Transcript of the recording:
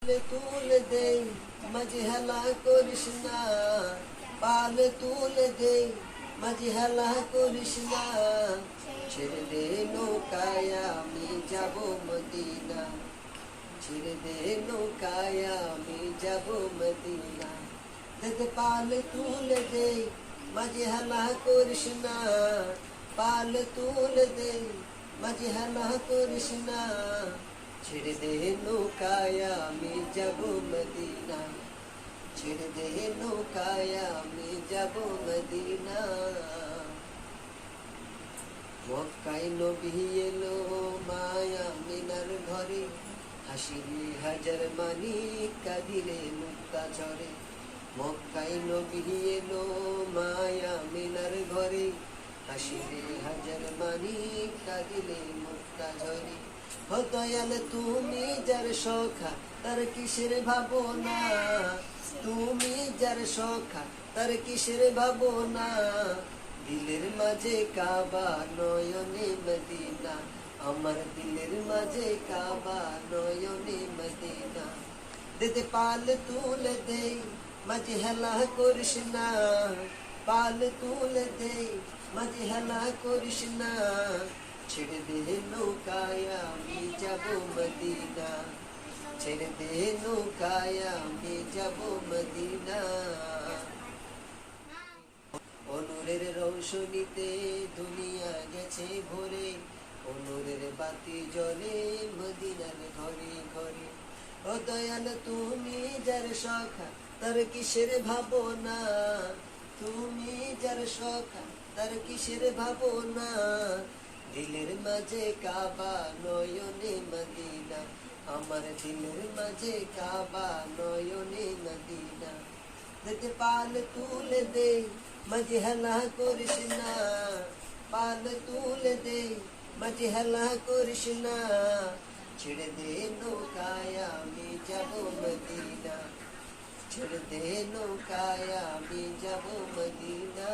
তুলে দেই মাঝে হেলা করিস না, পাল তুলে দেই মাঝে হেলা করিস না, ছেড়ে দে নৌকায় আমি যাব মদিনা, ছেড়ে দে নৌকায় আমি যাব মদিনা। দেখে পাল তুলে দেই মাঝে হেলা করিস না, পাল তুলে দেই মাঝে হেলা করিস না, ছেড়ে দে নৌকায় আমি যাব মদিনা, ছেড়ে দে নৌকায় আমি যাব মদিনা। মক্কায় নবী এলো মায়া মিনার ঘরে, হাসিলে হাজার মানি কাঁদিলে মুক্তা ঝরে। মক্কায় নবী এলো মায়া মিনার ঘরে, হাসিলে হাজার মানি কাঁদিলে মুক্তা ঝরে। ও দয়াল তুমি যার সখা তার কিসের ভাবনা, তুমি যার সখা তার কিসের ভাবনা, দিলের মাঝে কাবা নয়নে মদিনা, আমার দিলের মাঝে কাবা নয়নে মদিনা। দিতে পাল তুলে দেই মাঝে হেলা করিস না, পাল তুলে দেই মাঝে হেলা করিস না, ছেড়ে দে নৌকায় আমি যাব মদিনা, ছেড়ে দে নৌকায় আমি যাব মদিনা। অনুরের রৌশনীতে দুনিয়া গেছে ভরে, অনুরের বাতি জ্বলে মদিনার ঘরে ঘরে। ও দয়াল তুমি যার সখা তার কিসের ভাবনা, তুমি যার সখা তার কিসের ভাবনা, দিলের মাঝে কাবা নয়নে মদিনা, আমার দিলের মাঝে কাবা নয়নে মদিনা। দেখে পাল তুলে দে মাঝে হেলা করিস না, পাল তুলে দে মাঝে হেলা করিস না, ছেড়ে দে নৌকায় আমি যাব মদিনা, ছেড়ে দে নৌকায় আমি যাব মদিনা।